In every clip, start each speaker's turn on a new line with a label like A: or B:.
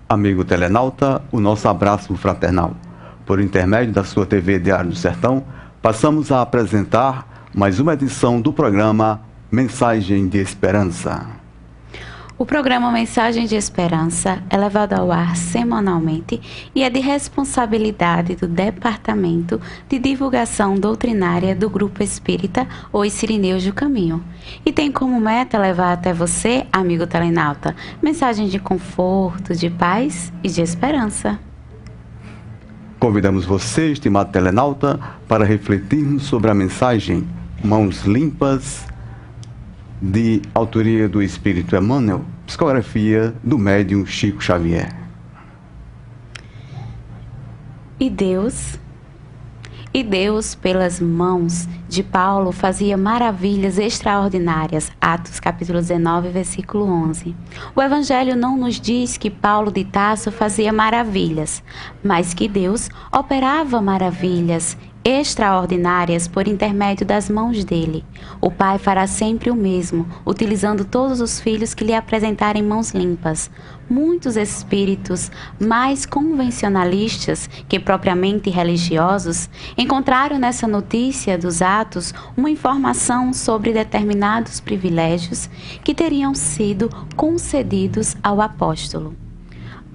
A: Amigo telenauta, o nosso abraço fraternal. Por intermédio da sua TV Diário do Sertão, passamos a apresentar mais uma edição do programa Mensagem de Esperança.
B: O programa Mensagem de Esperança é levado ao ar semanalmente e é de responsabilidade do Departamento de Divulgação Doutrinária do Grupo Espírita Os Sirineus do Caminho. E tem como meta levar até você, amigo telenauta, mensagens de conforto, de paz e de esperança.
A: Convidamos você, estimado telenauta, para refletirmos sobre a mensagem Mãos Limpas, de autoria do Espírito Emmanuel, psicografia do médium Chico Xavier.
B: E Deus, pelas mãos de Paulo, fazia maravilhas extraordinárias. Atos capítulo 19, versículo 11. O Evangelho não nos diz que Paulo de Tarso fazia maravilhas, mas que Deus operava maravilhas extraordinárias por intermédio das mãos dele. O Pai fará sempre o mesmo, utilizando todos os filhos que lhe apresentarem mãos limpas. Muitos espíritos mais convencionalistas que propriamente religiosos encontraram nessa notícia dos Atos uma informação sobre determinados privilégios que teriam sido concedidos ao apóstolo.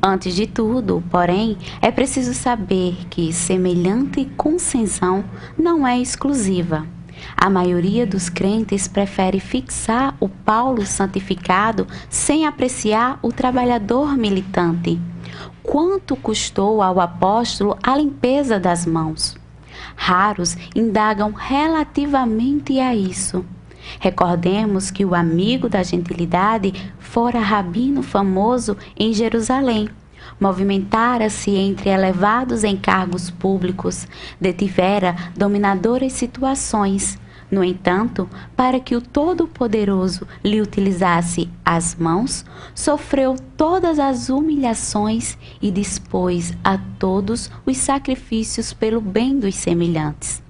B: Antes de tudo, porém, é preciso saber que semelhante concessão não é exclusiva. A maioria dos crentes prefere fixar o Paulo santificado sem apreciar o trabalhador militante. Quanto custou ao apóstolo a limpeza das mãos? Raros indagam relativamente a isso. Recordemos que o amigo da gentilidade fora rabino famoso em Jerusalém. Movimentara-se entre elevados encargos públicos, detivera dominadoras situações. No entanto, para que o Todo-Poderoso lhe utilizasse as mãos, sofreu todas as humilhações e dispôs a todos os sacrifícios pelo bem dos semelhantes.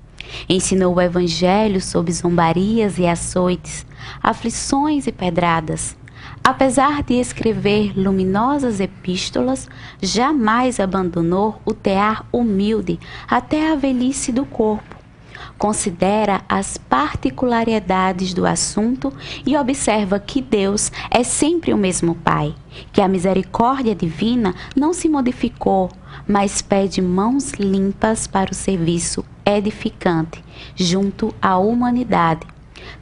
B: Ensinou o Evangelho sob zombarias e açoites, aflições e pedradas. Apesar de escrever luminosas epístolas, jamais abandonou o tear humilde até a velhice do corpo. Considera as particularidades do assunto e observa que Deus é sempre o mesmo Pai, que a misericórdia divina não se modificou, mas pede mãos limpas para o serviço edificante junto à humanidade.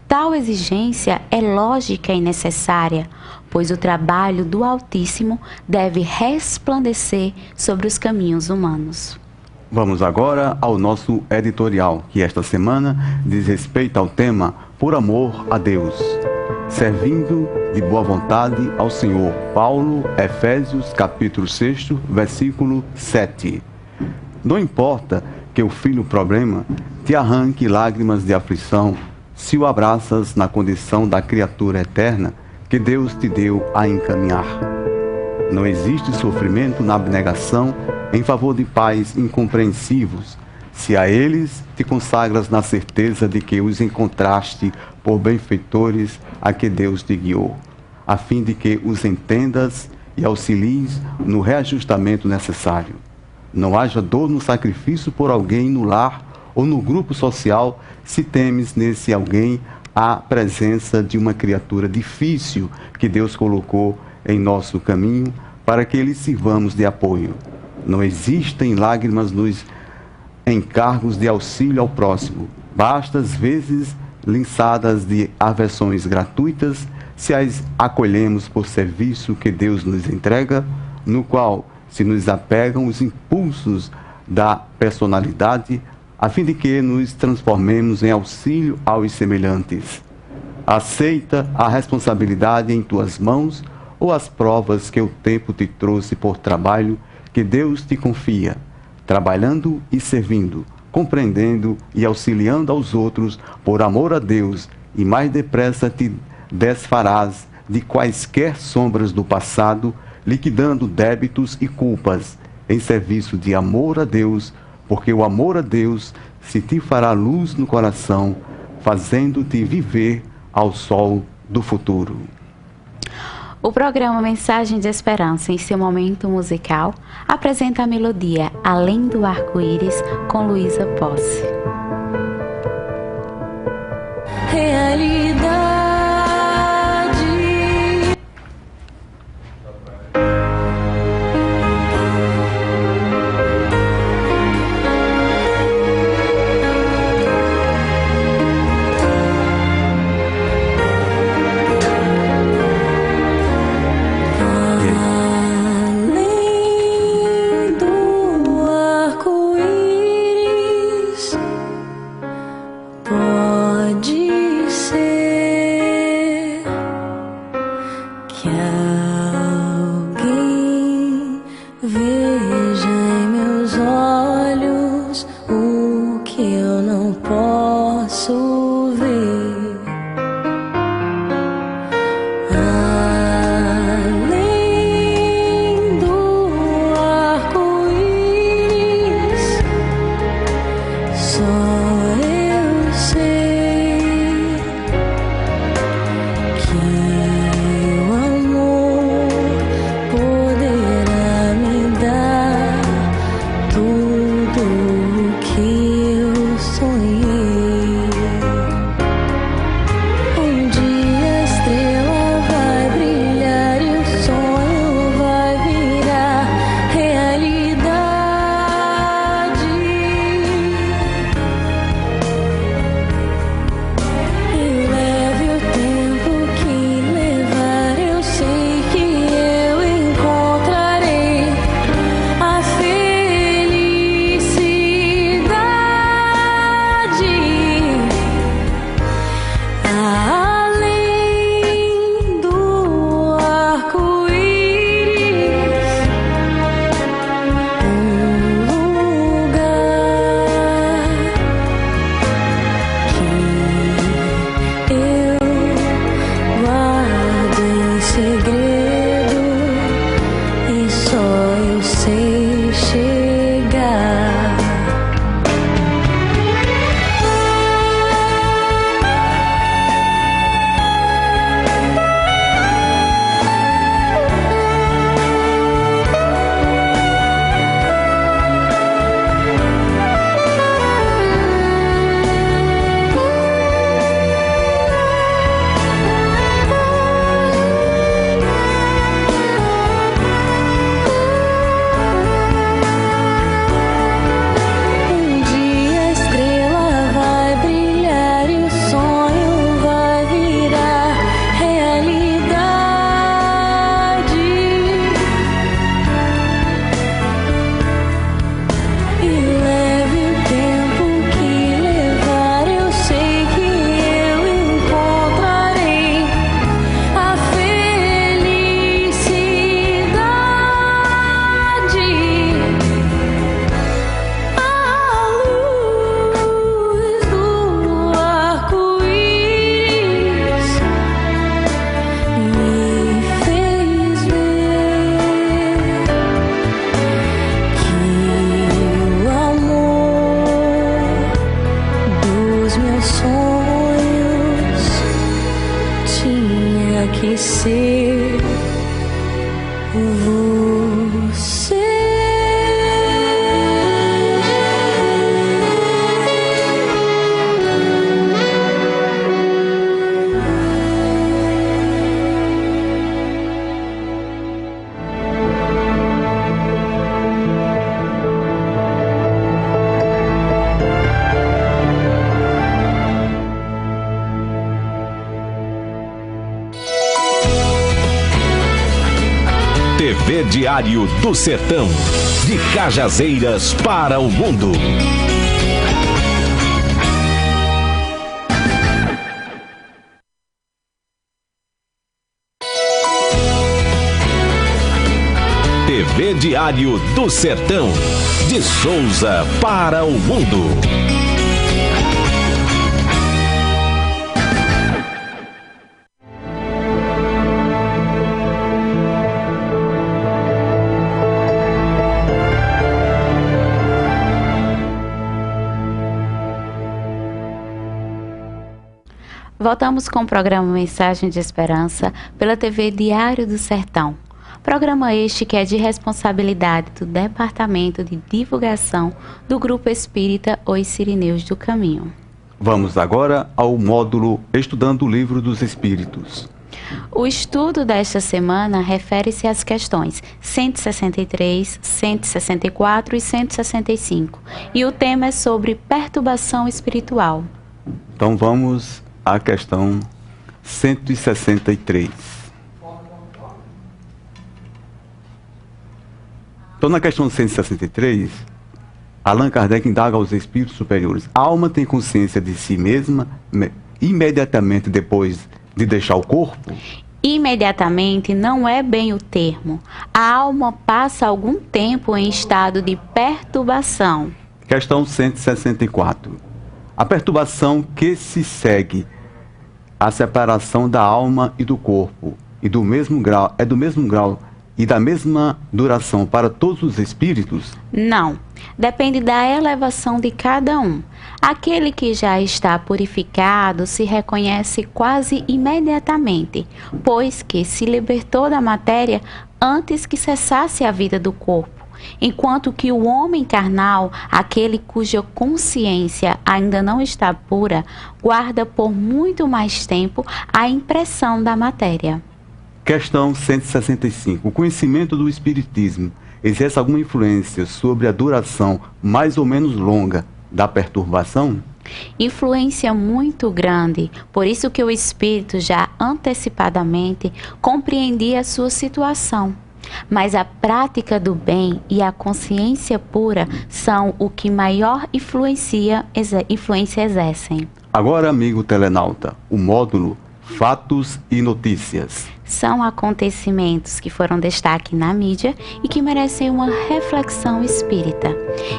B: Tal exigência é lógica e necessária, pois o trabalho do Altíssimo deve resplandecer sobre os caminhos humanos.
A: Vamos agora ao nosso editorial, que esta semana diz respeito ao tema Por Amor a Deus, servindo de boa vontade ao Senhor. Paulo, Efésios, capítulo 6, versículo 7. Não importa que o filho problema te arranque lágrimas de aflição, se o abraças na condição da criatura eterna que Deus te deu a encaminhar. Não existe sofrimento na abnegação em favor de pais incompreensivos, se a eles te consagras na certeza de que os encontraste por benfeitores a que Deus te guiou, a fim de que os entendas e auxilies no reajustamento necessário. Não haja dor no sacrifício por alguém no lar ou no grupo social, se temes nesse alguém a presença de uma criatura difícil que Deus colocou em nosso caminho para que lhe sirvamos de apoio. Não existem lágrimas nos encargos de auxílio ao próximo. Basta, às vezes, linçadas de aversões gratuitas, se as acolhemos por serviço que Deus nos entrega, no qual se nos apegam os impulsos da personalidade, a fim de que nos transformemos em auxílio aos semelhantes. Aceita a responsabilidade em tuas mãos ou as provas que o tempo te trouxe por trabalho que Deus te confia, trabalhando e servindo, compreendendo e auxiliando aos outros por amor a Deus, e mais depressa te desfarás de quaisquer sombras do passado, liquidando débitos e culpas, em serviço de amor a Deus, porque o amor a Deus se te fará luz no coração, fazendo-te viver ao sol do futuro.
B: O programa Mensagem de Esperança, em seu momento musical, apresenta a melodia Além do Arco-Íris, com Luísa Posse.
C: Realidade. Pode ser que alguém veja em meus olhos o que eu não posso ver. Além do arco-íris, só eu sei que o amor poderá me dar tudo o que eu sonhei. Um dia a estrela vai brilhar e o sonho vai virar realidade. E leve o tempo que levar, eu sei que eu encontrarei a felicidade. Além do arco-íris, um lugar que eu guardo em segredo e só eu sei chegar. Um dia a estrela vai brilhar e o sonho vai virar realidade. E leve o tempo que levar, eu sei que eu encontrarei a felicidade. A luz do arco-íris me fez ver que o amor dos meus sonhos tinha que ser você.
D: TV Diário do Sertão, de Cajazeiras para o mundo. TV Diário do Sertão, de Souza para o mundo.
B: Voltamos com o programa Mensagem de Esperança pela TV Diário do Sertão. Programa este que é de responsabilidade do Departamento de Divulgação do Grupo Espírita Os Sirineus do Caminho.
A: Vamos agora ao módulo Estudando o Livro dos Espíritos.
B: O estudo desta semana refere-se às questões 163, 164 e 165. E o tema é sobre perturbação espiritual.
A: Então vamos à questão 163. Então, na questão 163, Allan Kardec indaga aos espíritos superiores: a alma tem consciência de si mesma imediatamente depois de deixar o corpo?
B: Imediatamente não é bem o termo. A alma passa algum tempo em estado de perturbação.
A: Questão 164. A perturbação que se segue à separação da alma e do corpo é do mesmo grau e da mesma duração para todos os espíritos?
B: Não. Depende da elevação de cada um. Aquele que já está purificado se reconhece quase imediatamente, pois que se libertou da matéria antes que cessasse a vida do corpo. Enquanto que o homem carnal, aquele cuja consciência ainda não está pura, guarda por muito mais tempo a impressão da matéria.
A: Questão 165. O conhecimento do Espiritismo exerce alguma influência sobre a duração mais ou menos longa da perturbação?
B: Influência muito grande, por isso que o espírito já antecipadamente compreendia a sua situação. Mas a prática do bem e a consciência pura são o que maior influência exercem.
A: Agora, amigo telenauta, o módulo Fatos e Notícias.
B: São acontecimentos que foram destaque na mídia e que merecem uma reflexão espírita.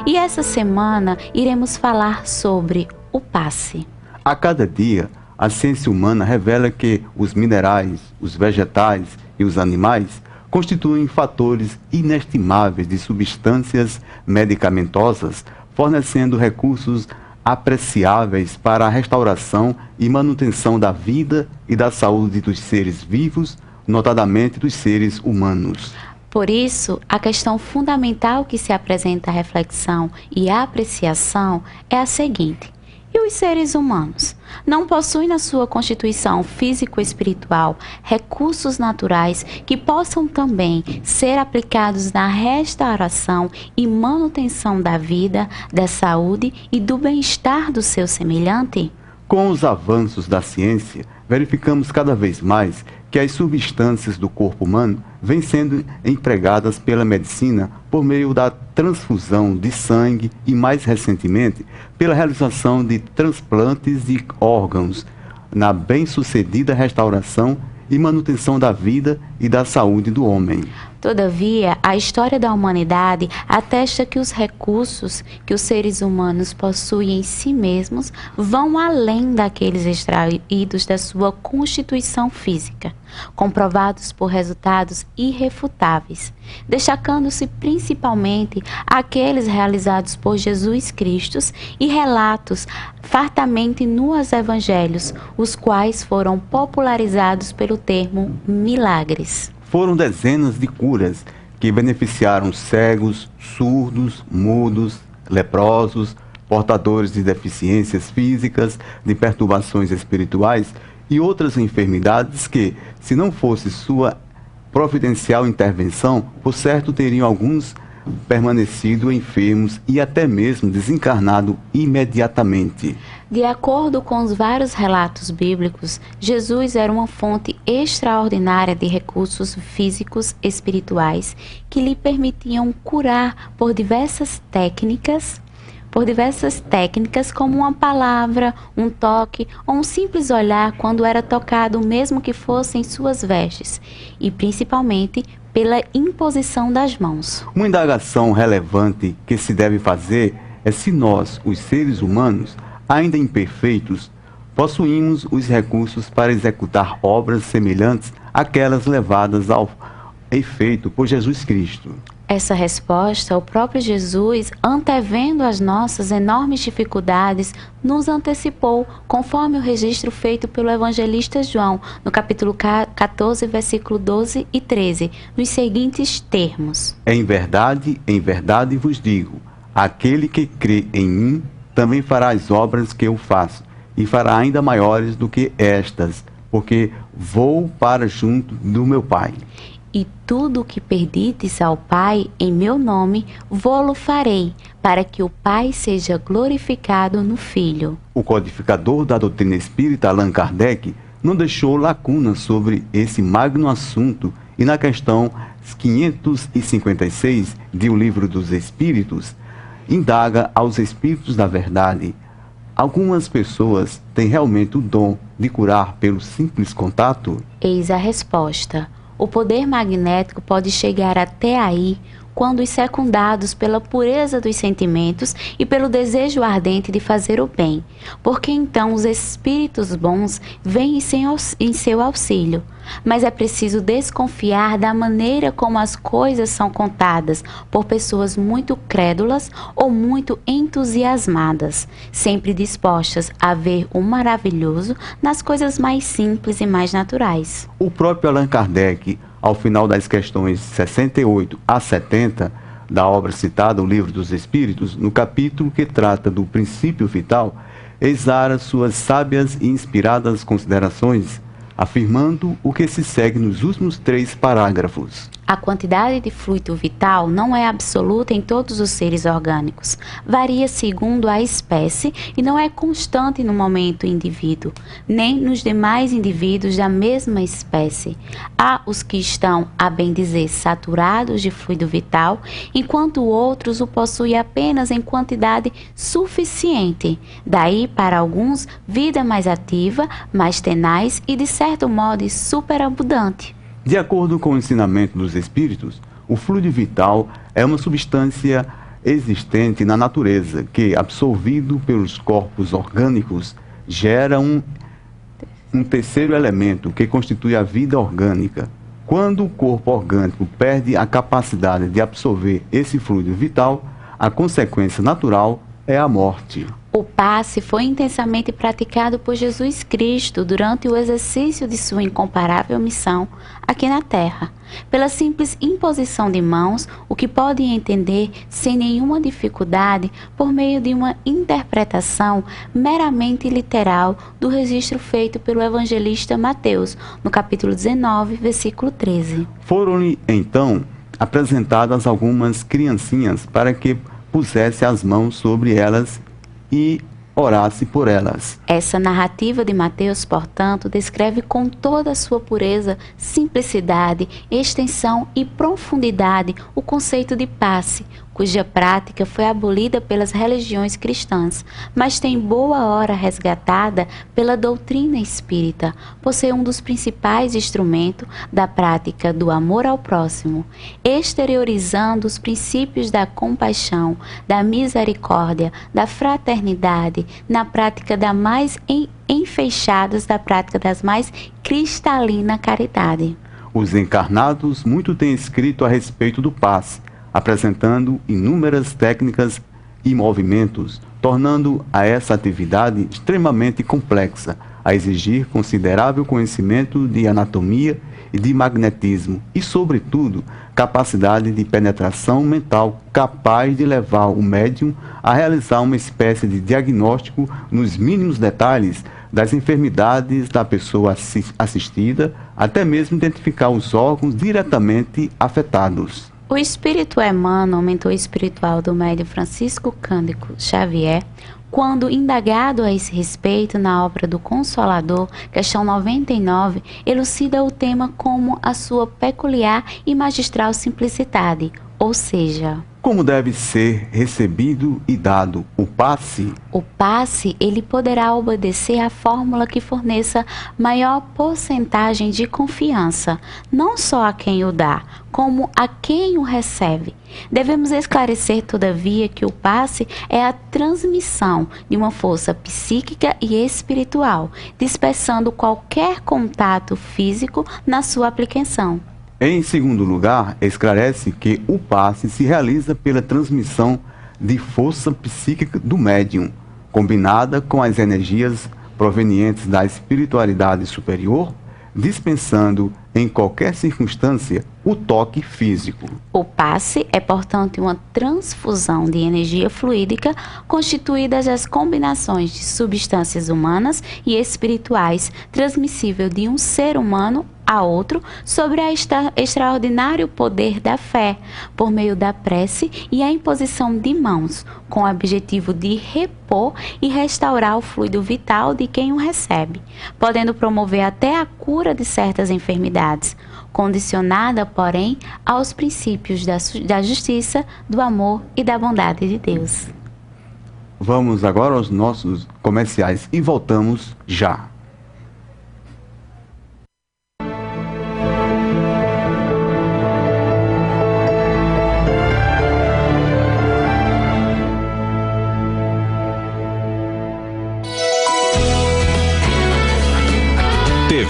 B: E essa semana iremos falar sobre o passe.
A: A cada dia, a ciência humana revela que os minerais, os vegetais e os animais constituem fatores inestimáveis de substâncias medicamentosas, fornecendo recursos apreciáveis para a restauração e manutenção da vida e da saúde dos seres vivos, notadamente dos seres humanos.
B: Por isso, a questão fundamental que se apresenta à reflexão e à apreciação é a seguinte: e os seres humanos? Não possuem na sua constituição físico-espiritual recursos naturais que possam também ser aplicados na restauração e manutenção da vida, da saúde e do bem-estar do seu semelhante?
A: Com os avanços da ciência, verificamos cada vez mais que as substâncias do corpo humano vêm sendo empregadas pela medicina por meio da transfusão de sangue e, mais recentemente, pela realização de transplantes de órgãos na bem-sucedida restauração e manutenção da vida e da saúde do homem.
B: Todavia, a história da humanidade atesta que os recursos que os seres humanos possuem em si mesmos vão além daqueles extraídos da sua constituição física, comprovados por resultados irrefutáveis, destacando-se principalmente aqueles realizados por Jesus Cristo e relatos fartamente nos evangelhos, os quais foram popularizados pelo termo milagres.
A: Foram dezenas de curas que beneficiaram cegos, surdos, mudos, leprosos, portadores de deficiências físicas, de perturbações espirituais e outras enfermidades que, se não fosse sua providencial intervenção, por certo teriam alguns permanecido enfermos e até mesmo desencarnado imediatamente.
B: De acordo com os vários relatos bíblicos, Jesus era uma fonte extraordinária de recursos físicos espirituais que lhe permitiam curar por diversas técnicas como uma palavra, um toque ou um simples olhar quando era tocado, mesmo que fossem suas vestes, e principalmente pela imposição das mãos.
A: Uma indagação relevante que se deve fazer é se nós, os seres humanos, ainda imperfeitos, possuímos os recursos para executar obras semelhantes àquelas levadas é feito por Jesus Cristo.
B: Essa resposta, o próprio Jesus, antevendo as nossas enormes dificuldades, nos antecipou, conforme o registro feito pelo evangelista João, no capítulo 14, versículo 12 e 13, nos seguintes termos:
A: Em verdade vos digo, aquele que crê em mim, também fará as obras que eu faço, e fará ainda maiores do que estas, porque vou para junto do meu Pai.
B: E tudo o que perdides ao Pai em meu nome, vô-lo farei, para que o Pai seja glorificado no Filho.
A: O codificador da doutrina espírita Allan Kardec não deixou lacunas sobre esse magno assunto e na questão 556 de O Livro dos Espíritos, indaga aos Espíritos da Verdade: algumas pessoas têm realmente o dom de curar pelo simples contato?
B: Eis a resposta. O poder magnético pode chegar até aí quando os secundados pela pureza dos sentimentos e pelo desejo ardente de fazer o bem, porque então os espíritos bons vêm em seu auxílio. Mas é preciso desconfiar da maneira como as coisas são contadas por pessoas muito crédulas ou muito entusiasmadas, sempre dispostas a ver o maravilhoso nas coisas mais simples e mais naturais.
A: O próprio Allan Kardec, ao final das questões 68 a 70 da obra citada, O Livro dos Espíritos, no capítulo que trata do princípio vital, exara suas sábias e inspiradas considerações, afirmando o que se segue nos últimos 3 parágrafos.
B: A quantidade de fluido vital não é absoluta em todos os seres orgânicos. Varia segundo a espécie e não é constante no momento indivíduo, nem nos demais indivíduos da mesma espécie. Há os que estão, a bem dizer, saturados de fluido vital, enquanto outros o possuem apenas em quantidade suficiente. Daí, para alguns, vida mais ativa, mais tenaz e, de certo modo, superabundante.
A: De acordo com o ensinamento dos Espíritos, o fluido vital é uma substância existente na natureza que, absorvido pelos corpos orgânicos, gera um terceiro elemento que constitui a vida orgânica. Quando o corpo orgânico perde a capacidade de absorver esse fluido vital, a consequência natural é a morte.
B: O passe foi intensamente praticado por Jesus Cristo durante o exercício de sua incomparável missão aqui na Terra. Pela simples imposição de mãos, o que pode entender sem nenhuma dificuldade por meio de uma interpretação meramente literal do registro feito pelo evangelista Mateus, no capítulo 19, versículo 13.
A: Foram-lhe, então, apresentadas algumas criancinhas para que pusesse as mãos sobre elas e orasse por elas.
B: Essa narrativa de Mateus, portanto, descreve com toda a sua pureza, simplicidade, extensão e profundidade o conceito de passe, cuja prática foi abolida pelas religiões cristãs, mas tem boa hora resgatada pela doutrina espírita, por ser um dos principais instrumentos da prática do amor ao próximo, exteriorizando os princípios da compaixão, da misericórdia, da fraternidade, na prática da mais enfeixadas, da prática das mais cristalina caridade.
A: Os encarnados muito têm escrito a respeito do passe, apresentando inúmeras técnicas e movimentos, tornando a essa atividade extremamente complexa, a exigir considerável conhecimento de anatomia e de magnetismo e, sobretudo, capacidade de penetração mental capaz de levar o médium a realizar uma espécie de diagnóstico nos mínimos detalhes das enfermidades da pessoa assistida, até mesmo identificar os órgãos diretamente afetados.
B: O Espírito Emmanuel, mentor espiritual do médium Francisco Cândido Xavier, quando indagado a esse respeito na obra do Consolador, questão 99, elucida o tema como a sua peculiar e magistral simplicidade, ou seja,
A: como deve ser recebido e dado o passe?
B: O passe, ele poderá obedecer à fórmula que forneça maior porcentagem de confiança, não só a quem o dá, como a quem o recebe. Devemos esclarecer, todavia, que o passe é a transmissão de uma força psíquica e espiritual, dispersando qualquer contato físico na sua aplicação.
A: Em segundo lugar, esclarece que o passe se realiza pela transmissão de força psíquica do médium, combinada com as energias provenientes da espiritualidade superior, dispensando em qualquer circunstância o toque físico.
B: O passe é, portanto, uma transfusão de energia fluídica constituída das combinações de substâncias humanas e espirituais, transmissível de um ser humano a outro sobre a extraordinário poder da fé, por meio da prece e a imposição de mãos, com o objetivo de repor e restaurar o fluido vital de quem o recebe, podendo promover até a cura de certas enfermidades, condicionada, porém, aos princípios da justiça, do amor e da bondade de Deus.
A: Vamos agora aos nossos comerciais e voltamos já.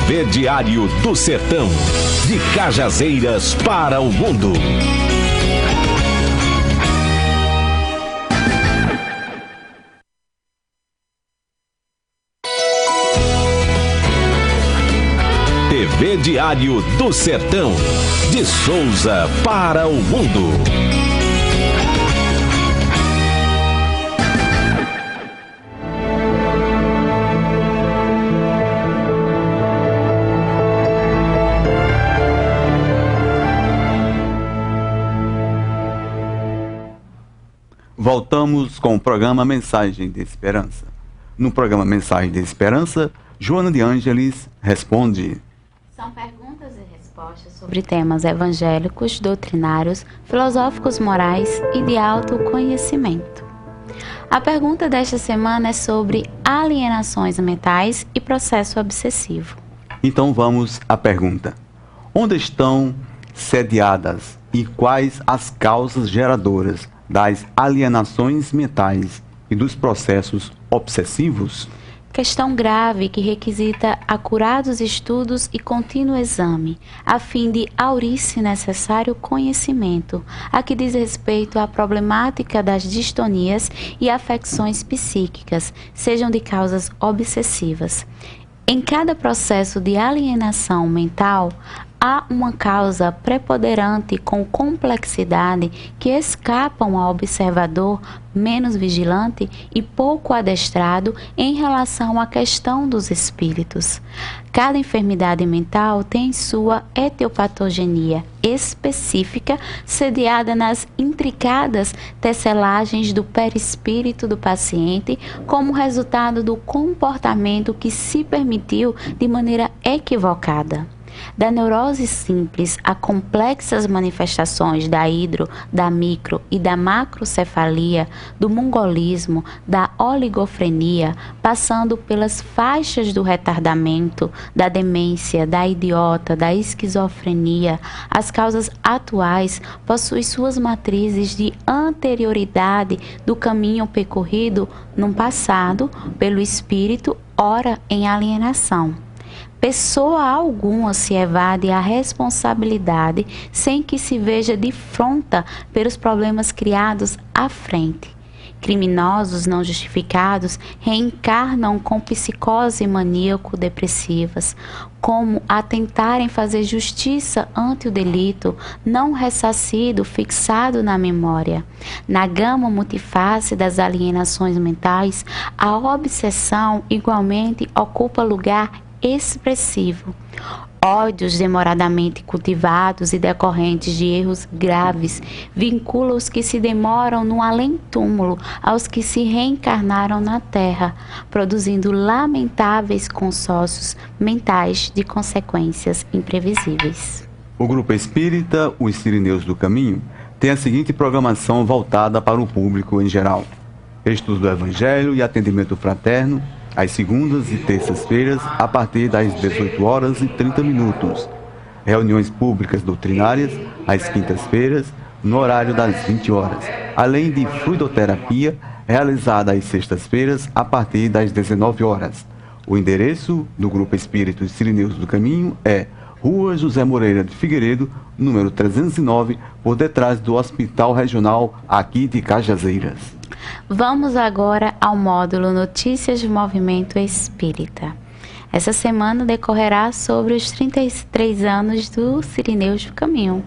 D: TV Diário do Sertão. De Cajazeiras para o mundo. TV Diário do Sertão. De Souza para o mundo.
A: Voltamos com o programa Mensagem de Esperança. No programa Mensagem de Esperança, Joana de Ângeles responde.
B: São perguntas e respostas sobre temas evangélicos, doutrinários, filosóficos, morais e de autoconhecimento. A pergunta desta semana é sobre alienações mentais e processo obsessivo.
A: Então vamos à pergunta. Onde estão sediadas e quais as causas geradoras das alienações mentais e dos processos obsessivos?
B: Questão grave que requisita acurados estudos e contínuo exame, a fim de aurir-se necessário conhecimento, a que diz respeito à problemática das distonias e afecções psíquicas, sejam de causas obsessivas. Em cada processo de alienação mental, há uma causa preponderante com complexidade que escapam ao observador menos vigilante e pouco adestrado em relação à questão dos espíritos. Cada enfermidade mental tem sua etiopatogenia específica, sediada nas intricadas tecelagens do perispírito do paciente, como resultado do comportamento que se permitiu de maneira equivocada. Da neurose simples a complexas manifestações da hidro, da micro e da macrocefalia, do mongolismo, da oligofrenia, passando pelas faixas do retardamento, da demência, da idiota, da esquizofrenia, as causas atuais possuem suas matrizes de anterioridade do caminho percorrido no passado pelo espírito, ora em alienação. Pessoa alguma se evade a responsabilidade sem que se veja de fronta pelos problemas criados à frente. Criminosos não justificados reencarnam com psicose maníaco-depressivas, como a tentarem fazer justiça ante o delito não ressarcido fixado na memória. Na gama multiface das alienações mentais, a obsessão igualmente ocupa lugar expressivo. Ódios demoradamente cultivados e decorrentes de erros graves vinculam os que se demoram no além-túmulo aos que se reencarnaram na Terra, produzindo lamentáveis consórcios mentais de consequências imprevisíveis.
A: O Grupo Espírita, os Sirineus do Caminho, tem a seguinte programação voltada para o público em geral: estudo do Evangelho e atendimento fraterno, às segundas e terças-feiras, a partir das 18h30. Reuniões públicas doutrinárias, às quintas-feiras, no horário das 20 horas. Além de fluidoterapia, realizada às sextas-feiras, a partir das 19 horas. O endereço do Grupo Espírita Sirineus do Caminho é Rua José Moreira de Figueiredo, número 309, por detrás do Hospital Regional aqui de Cajazeiras.
B: Vamos agora ao módulo Notícias do Movimento Espírita. Essa semana decorrerá sobre os 33 anos do Sirineus do Caminho.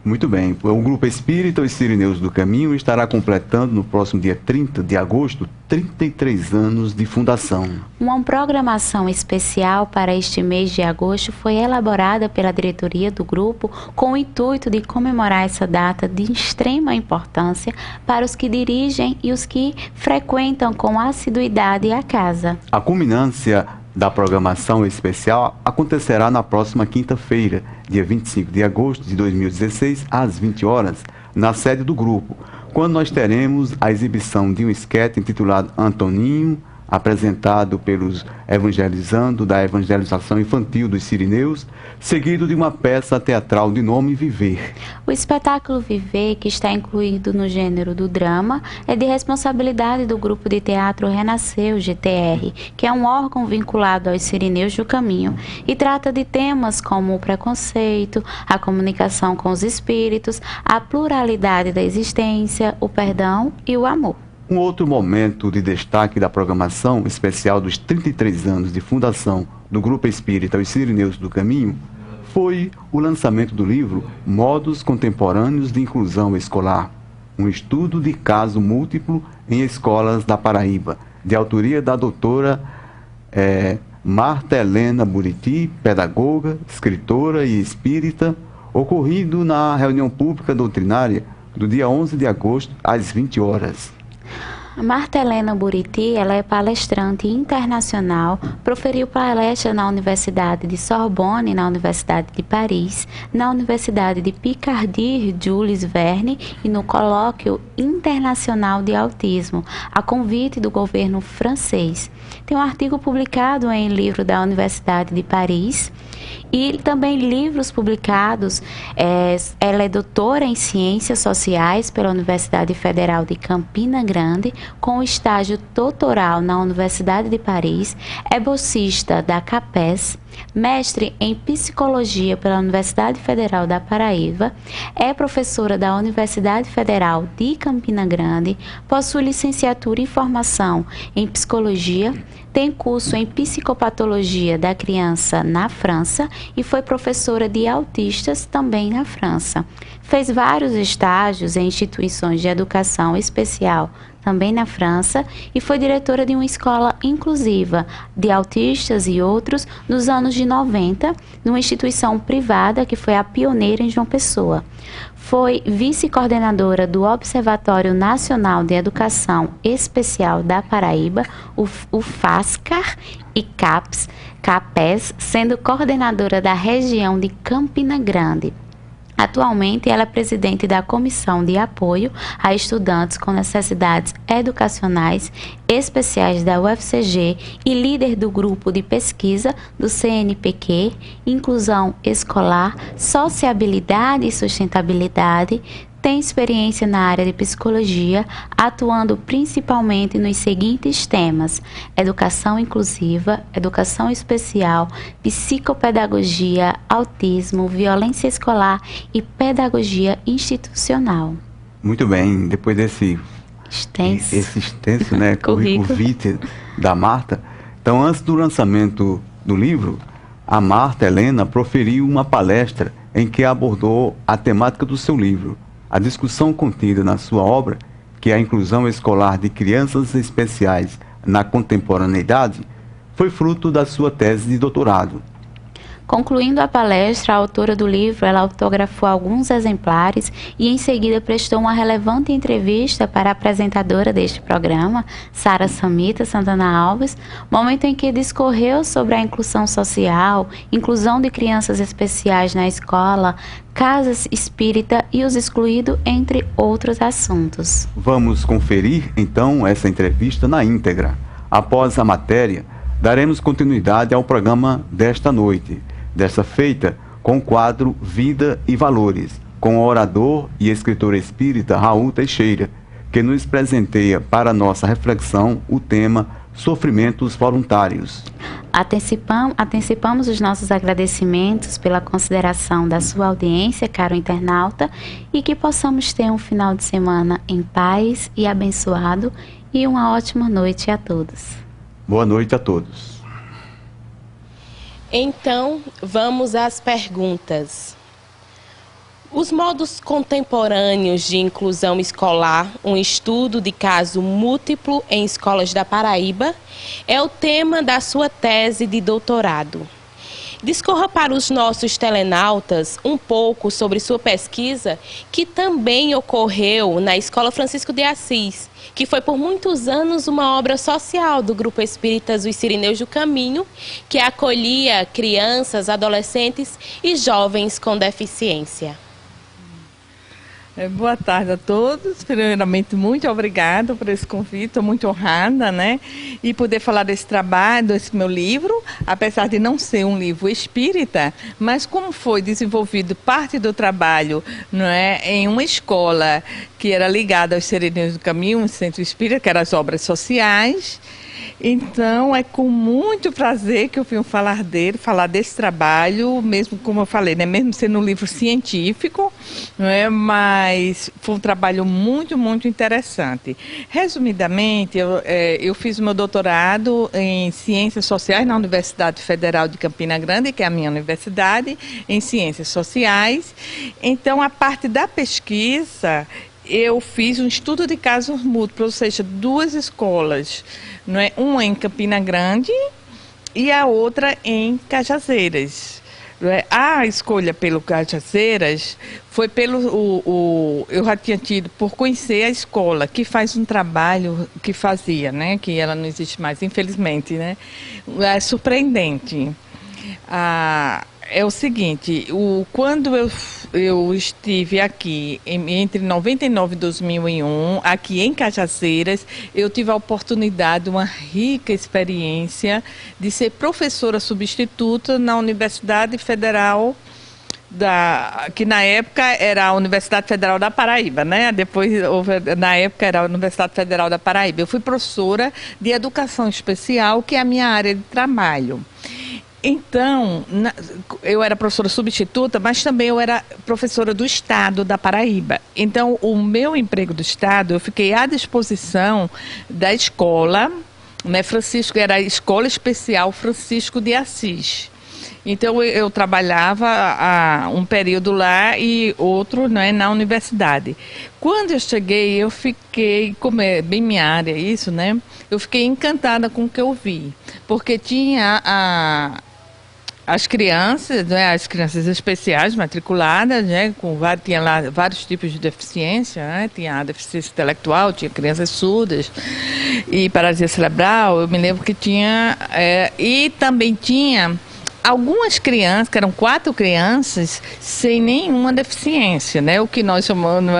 A: Muito bem, o Grupo Espírita Os Sirineus do Caminho estará completando no próximo dia 30 de agosto 33 anos de fundação.
B: Uma programação especial para este mês de agosto foi elaborada pela diretoria do grupo com o intuito de comemorar essa data de extrema importância para os que dirigem e os que frequentam com assiduidade a casa.
A: A culminância da programação especial acontecerá na próxima quinta-feira, dia 25 de agosto de 2016, às 20 horas, na sede do grupo, quando nós teremos a exibição de um esquete intitulado Antoninho, apresentado pelos Evangelizando da Evangelização Infantil dos Sirineus, seguido de uma peça teatral de nome Viver.
B: O espetáculo Viver, que está incluído no gênero do drama, é de responsabilidade do Grupo de Teatro Renasceu, GTR, que é um órgão vinculado aos Sirineus do Caminho, e trata de temas como o preconceito, a comunicação com os espíritos, a pluralidade da existência, o perdão e o amor.
A: Um outro momento de destaque da programação especial dos 33 anos de fundação do Grupo Espírita Os Sirineus do Caminho foi o lançamento do livro Modos Contemporâneos de Inclusão Escolar, um estudo de caso múltiplo em escolas da Paraíba, de autoria da doutora Marta Helena Buriti, pedagoga, escritora e espírita, ocorrido na reunião pública doutrinária do dia 11 de agosto, às 20 horas.
B: A Marta Helena Buriti, ela é palestrante internacional, proferiu palestra na Universidade de Sorbonne, na Universidade de Paris, na Universidade de Picardie Jules Verne e no Colóquio Internacional de Autismo, a convite do governo francês. Tem um artigo publicado em livro da Universidade de Paris e também livros publicados. Ela é doutora em Ciências Sociais pela Universidade Federal de Campina Grande, com estágio doutoral na Universidade de Paris, é bolsista da CAPES, mestre em Psicologia pela Universidade Federal da Paraíba, é professora da Universidade Federal de Campina Grande, possui licenciatura em formação em Psicologia, tem curso em Psicopatologia da Criança na França e foi professora de autistas também na França. Fez vários estágios em instituições de educação especial também na França, e foi diretora de uma escola inclusiva de autistas e outros nos anos de 90, numa instituição privada que foi a pioneira em João Pessoa. Foi vice-coordenadora do Observatório Nacional de Educação Especial da Paraíba, o FASCAR e CAPES, sendo coordenadora da região de Campina Grande. Atualmente, ela é presidente da Comissão de Apoio a Estudantes com Necessidades Educacionais Especiais da UFCG e líder do grupo de pesquisa do CNPq, Inclusão Escolar, Sociabilidade e Sustentabilidade. Tem experiência na área de psicologia, atuando principalmente nos seguintes temas: educação inclusiva, educação especial, psicopedagogia, autismo, violência escolar e pedagogia institucional.
A: Muito bem, depois desse extenso né, currículo vitae da Marta. Então, antes do lançamento do livro, a Marta Helena proferiu uma palestra em que abordou a temática do seu livro. A discussão contida na sua obra, que é a inclusão escolar de crianças especiais na contemporaneidade, foi fruto da sua tese de doutorado.
B: Concluindo a palestra, a autora do livro, ela autografou alguns exemplares e em seguida prestou uma relevante entrevista para a apresentadora deste programa, Sara Samita Santana Alves, momento em que discorreu sobre a inclusão social, inclusão de crianças especiais na escola, casas espírita e os excluídos, entre outros assuntos.
A: Vamos conferir, então, essa entrevista na íntegra. Após a matéria, daremos continuidade ao programa desta noite, desta feita, com o quadro Vida e Valores, com o orador e escritor espírita Raul Teixeira, que nos presenteia para nossa reflexão o tema sofrimentos voluntários.
B: Antecipamos os nossos agradecimentos pela consideração da sua audiência, caro internauta, e que possamos ter um final de semana em paz e abençoado e uma ótima noite a todos.
A: Boa noite a todos.
E: Então, vamos às perguntas. Os modos contemporâneos de inclusão escolar, um estudo de caso múltiplo em escolas da Paraíba, é o tema da sua tese de doutorado. Discorra para os nossos telenautas um pouco sobre sua pesquisa, que também ocorreu na Escola Francisco de Assis, que foi por muitos anos uma obra social do Grupo Espíritas Os Sirineus do Caminho, que acolhia crianças, adolescentes e jovens com deficiência.
F: Boa tarde a todos. Primeiramente, muito obrigada por esse convite. Estou muito honrada, né? E poder falar desse trabalho, desse meu livro, apesar de não ser um livro espírita, mas como foi desenvolvido parte do trabalho, não é, em uma escola que era ligada aos Sirineus do Caminho, um centro espírita, que eram as obras sociais. Então, é com muito prazer que eu venho falar dele, falar desse trabalho, mesmo como eu falei, né? Mesmo sendo um livro científico, não é? Mas foi um trabalho muito, muito interessante. Resumidamente, eu fiz o meu doutorado em Ciências Sociais na Universidade Federal de Campina Grande, que é a minha universidade, em Ciências Sociais. Então, a parte da pesquisa, eu fiz um estudo de casos múltiplos, ou seja, duas escolas, não é? Uma em Campina Grande e a outra em Cajazeiras. Não é? A escolha pelo Cajazeiras foi pelo eu já tinha tido por conhecer a escola, que faz um trabalho que fazia, né? Que ela não existe mais, infelizmente, né? É surpreendente. É o seguinte, quando eu estive aqui, entre 99 e 2001, aqui em Cajazeiras, eu tive a oportunidade, uma rica experiência de ser professora substituta na Universidade Federal, que na época era a Universidade Federal da Paraíba, né? Depois, na época, era a Universidade Federal da Paraíba. Eu fui professora de educação especial, que é a minha área de trabalho. Então, eu era professora substituta, mas também eu era professora do Estado da Paraíba. Então, o meu emprego do Estado, eu fiquei à disposição da escola, né, Francisco, era a Escola Especial Francisco de Assis. Então, eu trabalhava um período lá e outro, né, na universidade. Quando eu cheguei, eu fiquei, como é bem minha área isso, né, eu fiquei encantada com o que eu vi. Porque tinha as crianças, né, as crianças especiais matriculadas, né, tinha lá vários tipos de deficiência, né, tinha a deficiência intelectual, tinha crianças surdas e paralisia cerebral, eu me lembro que tinha, e também tinha algumas crianças, que eram 4 crianças, sem nenhuma deficiência, né, o que nós chamamos,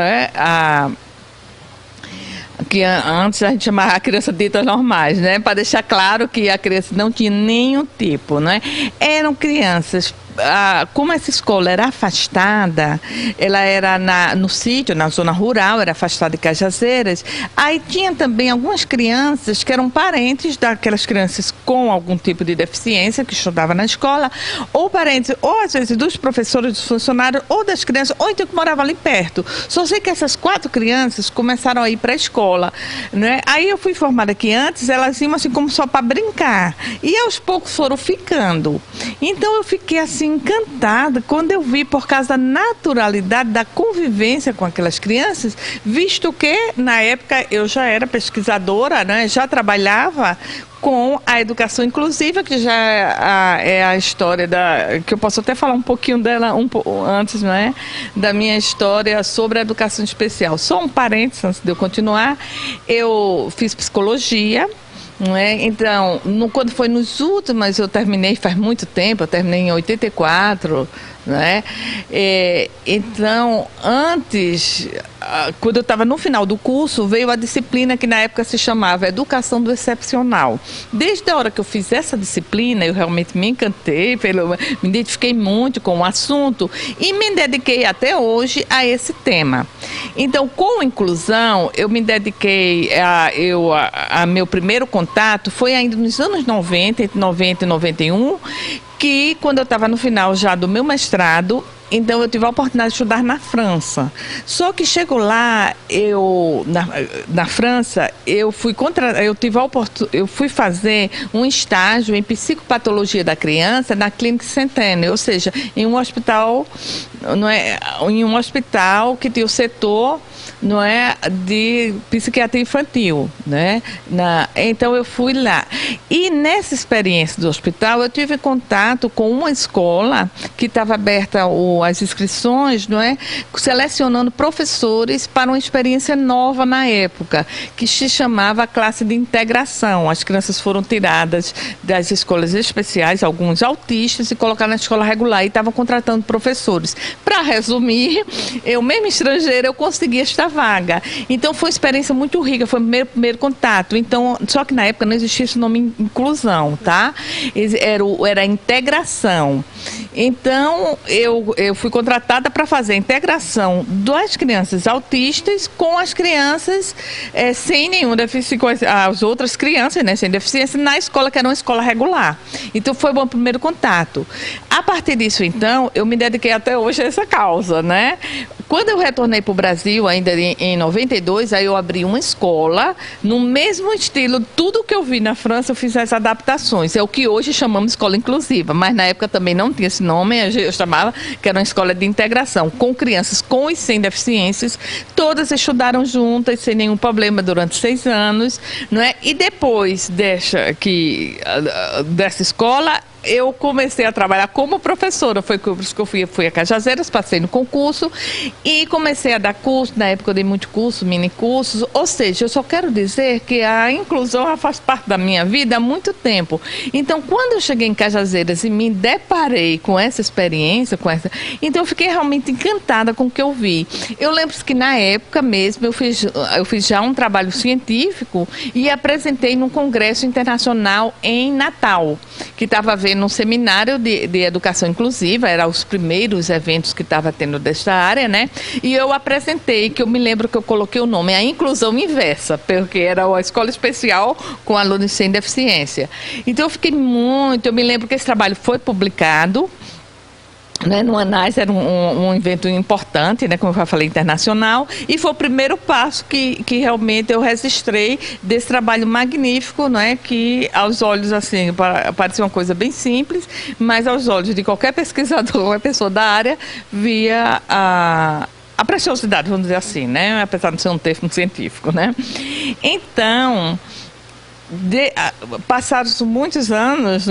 F: que antes a gente chamava a criança ditas normais, né? Para deixar claro que a criança não tinha nenhum tipo, né? Eram crianças, como essa escola era afastada, ela era no sítio, na zona rural, era afastada de Cajazeiras, aí tinha também algumas crianças que eram parentes daquelas crianças com algum tipo de deficiência que estudavam na escola, ou parentes, ou às vezes dos professores, dos funcionários, ou das crianças, ou então que moravam ali perto. Só sei que essas 4 crianças começaram a ir para a escola, né? Aí eu fui informada que antes elas iam assim como só para brincar, e aos poucos foram ficando. Então eu fiquei assim encantada quando eu vi, por causa da naturalidade da convivência com aquelas crianças, visto que na época eu já era pesquisadora, né? Já trabalhava com a educação inclusiva, que já é a história que eu posso até falar um pouquinho dela antes, não é? Da minha história sobre a educação especial. Só um parênteses antes de eu continuar. Eu fiz psicologia. Não é? Então, quando foi nos últimos, eu terminei faz muito tempo, eu terminei em 84, né? Então, antes, quando eu estava no final do curso, veio a disciplina que na época se chamava Educação do Excepcional. Desde a hora que eu fiz essa disciplina, eu realmente me encantei, me identifiquei muito com o assunto e me dediquei até hoje a esse tema. Então, com inclusão, eu me dediquei a meu primeiro contato foi ainda nos anos 90, entre 90 e 91, que quando eu estava no final já do meu mestrado, então eu tive a oportunidade de estudar na França. Só que chego lá, na França, eu fui fazer um estágio em psicopatologia da criança na Clínica Saint-Anne, ou seja, em um hospital, em um hospital que tem o setor de psiquiatria infantil, né? Então eu fui lá. E nessa experiência do hospital, eu tive contato com uma escola que estava aberta as inscrições, selecionando professores para uma experiência nova na época, que se chamava classe de integração. As crianças foram tiradas das escolas especiais, alguns autistas, e colocadas na escola regular, e estavam contratando professores. Para resumir, eu mesmo estrangeira, eu consegui esta vaga. Então foi uma experiência muito rica, foi o meu primeiro contato. Então, só que na época não existia esse nome inclusão, tá? Era integração. Então, eu fui contratada para fazer a integração das crianças autistas com as crianças sem nenhuma deficiência, as outras crianças, sem deficiência, na escola, que era uma escola regular. Então, foi o meu primeiro contato. A partir disso, então, eu me dediquei até hoje a essa causa, né? Quando eu retornei para o Brasil, ainda em 92, aí eu abri uma escola, no mesmo estilo, tudo que eu vi na França, eu fiz as adaptações. É o que hoje chamamos escola inclusiva, mas na época também não tinha esse nome, eu chamava que era uma escola de integração, com crianças com e sem deficiências, todas estudaram juntas, sem nenhum problema, durante 6 anos, E depois dessa escola, eu comecei a trabalhar como professora. Foi por isso que eu fui a Cajazeiras, passei no concurso e comecei a dar curso. Na época eu dei muito curso, mini cursos. Ou seja, eu só quero dizer que a inclusão já faz parte da minha vida há muito tempo. Então, quando eu cheguei em Cajazeiras e me deparei com essa experiência, então eu fiquei realmente encantada com o que eu vi. Eu lembro que na época mesmo eu fiz já um trabalho científico e apresentei num congresso internacional em Natal, que estava vendo num seminário de educação inclusiva, eram os primeiros eventos que estava tendo desta área, E eu apresentei, que eu me lembro que eu coloquei o nome, a inclusão inversa, porque era uma escola especial com alunos sem deficiência. Então eu me lembro que esse trabalho foi publicado, no ANAS, era um evento importante, como eu já falei, internacional, e foi o primeiro passo que realmente eu registrei desse trabalho magnífico, que aos olhos, assim, parecia uma coisa bem simples, mas aos olhos de qualquer pesquisador, qualquer pessoa da área, via a preciosidade, vamos dizer assim, apesar de ser um termo científico, Então, passados muitos anos,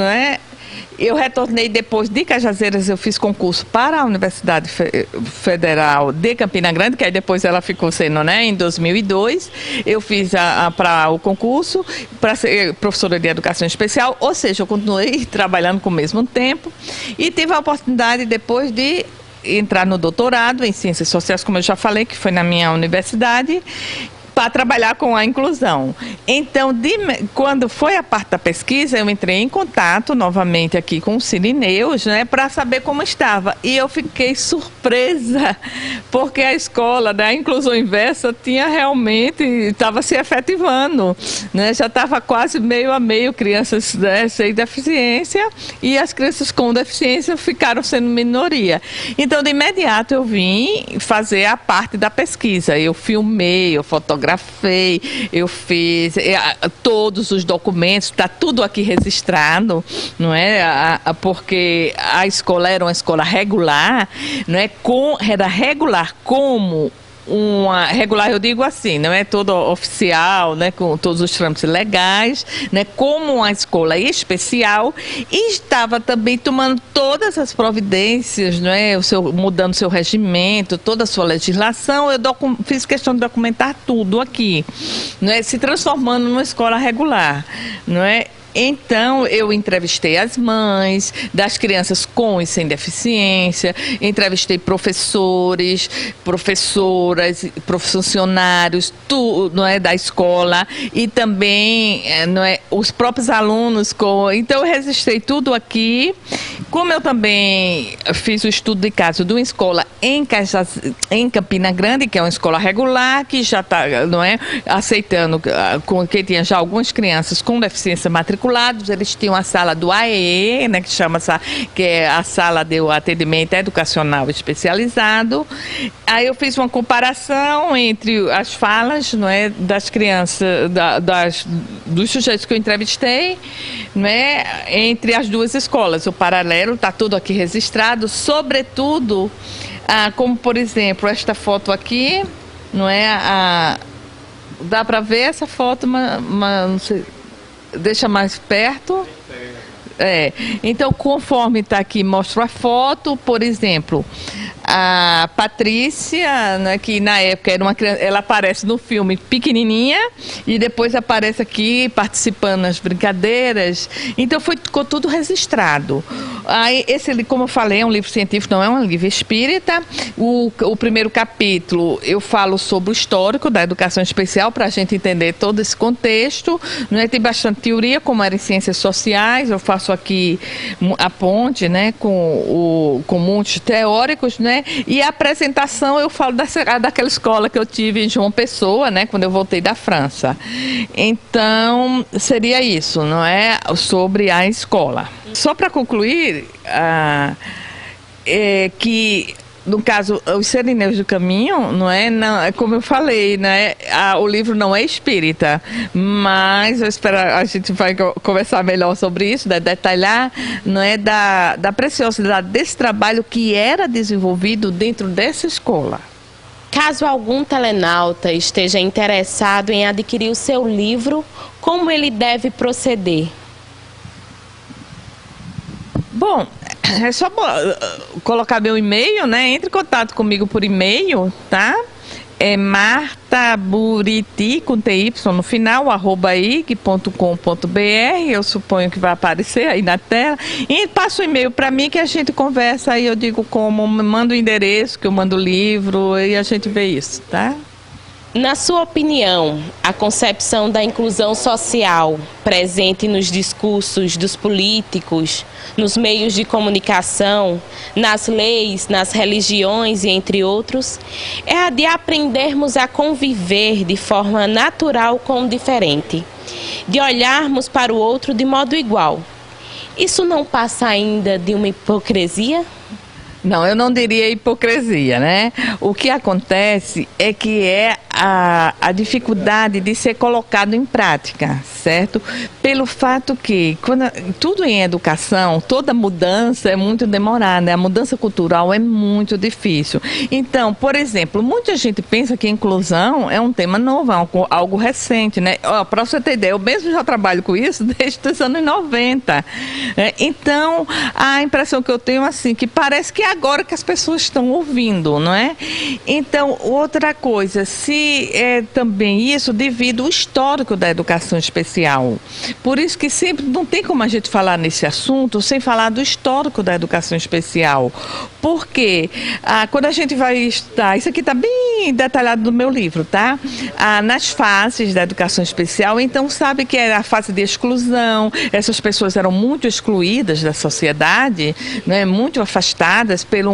F: eu retornei depois de Cajazeiras, eu fiz concurso para a Universidade Federal de Campina Grande, que aí depois ela ficou sendo, em 2002. Eu fiz para o concurso para ser professora de educação especial, ou seja, eu continuei trabalhando com o mesmo tempo e tive a oportunidade depois de entrar no doutorado em Ciências Sociais, como eu já falei, que foi na minha universidade, para trabalhar com a inclusão. Então, quando foi a parte da pesquisa, eu entrei em contato novamente aqui com o Cirineus, para saber como estava. E eu fiquei surpresa, porque a escola da inclusão inversa estava se efetivando, já estava quase meio a meio crianças sem deficiência, e as crianças com deficiência ficaram sendo minoria. Então, de imediato, eu vim fazer a parte da pesquisa. Eu filmei, eu fotografei, eu fiz todos os documentos, está tudo aqui registrado, porque a escola era uma escola regular, era regular como regular, eu digo assim, não é todo oficial, com todos os trâmites legais, como uma escola especial, e estava também tomando todas as providências, mudando seu regimento, toda a sua legislação. Eu fiz questão de documentar tudo aqui, se transformando numa escola regular, Então, eu entrevistei as mães das crianças com e sem deficiência, entrevistei professores, professoras, funcionários, não é, da escola, e também não é, os próprios alunos. Então, eu registrei tudo aqui. Como eu também fiz o estudo de caso de uma escola em Campina Grande, que é uma escola regular, que já está, não é, aceitando, que tinha já algumas crianças com deficiência matriculados, eles tinham a sala do AEE, né, que é a sala de atendimento educacional especializado. Aí eu fiz uma comparação entre as falas, não é, das crianças, dos sujeitos que eu entrevistei, não é, entre as duas escolas. O paralelo está tudo aqui registrado, sobretudo, como por exemplo esta foto aqui, não é, dá para ver essa foto, mas não sei, deixa mais perto. Então, conforme está aqui, mostro a foto, por exemplo, a Patrícia, né, que na época era uma criança, ela aparece no filme pequenininha e depois aparece aqui participando nas brincadeiras. Então ficou tudo registrado. Aí, como eu falei, é um livro científico, não é um livro espírita. O primeiro capítulo eu falo sobre o histórico da educação especial, para a gente entender todo esse contexto. Né? Tem bastante teoria, como era em ciências sociais. Eu faço aqui a ponte, né, com muitos teóricos, né? E a apresentação eu falo daquela escola que eu tive em João Pessoa, né, quando eu voltei da França. Então, seria isso, não é? Sobre a escola. Só para concluir, que no caso, os Serineiros do Caminho, não é, como eu falei, né, o livro não é espírita, mas eu espero, a gente vai conversar melhor sobre isso, né, detalhar, não é, da preciosidade desse trabalho que era desenvolvido dentro dessa escola.
E: Caso algum telenauta esteja interessado em adquirir o seu livro, como ele deve proceder?
F: Bom, é só colocar meu e-mail, né? Entre em contato comigo por e-mail, tá? É martaburiti, com TY no final, @ig.com.br. Eu suponho que vai aparecer aí na tela. E passa o e-mail para mim que a gente conversa, aí eu digo como, mando o endereço, que eu mando o livro, e a gente vê isso, tá?
E: Na sua opinião, a concepção da inclusão social presente nos discursos dos políticos, nos meios de comunicação, nas leis, nas religiões e entre outros, é a de aprendermos a conviver de forma natural com o diferente, de olharmos para o outro de modo igual. Isso não passa ainda de uma hipocrisia?
F: Não, eu não diria hipocrisia, né? O que acontece é que é a dificuldade de ser colocado em prática, certo? Pelo fato que, tudo em educação, toda mudança é muito demorada, a mudança cultural é muito difícil. Então, por exemplo, muita gente pensa que a inclusão é um tema novo, algo recente, né? Para você ter ideia, eu mesmo já trabalho com isso desde os anos 90. Então, a impressão que eu tenho, assim, que parece que é agora que as pessoas estão ouvindo, não é? Então, outra coisa, se também isso devido ao histórico da educação especial. Por isso que sempre não tem como a gente falar nesse assunto sem falar do histórico da educação especial. Porque quando a gente vai estudar, isso aqui está bem detalhado no meu livro, tá? Nas fases da educação especial, então sabe que era a fase de exclusão, essas pessoas eram muito excluídas da sociedade, né, muito afastadas pelo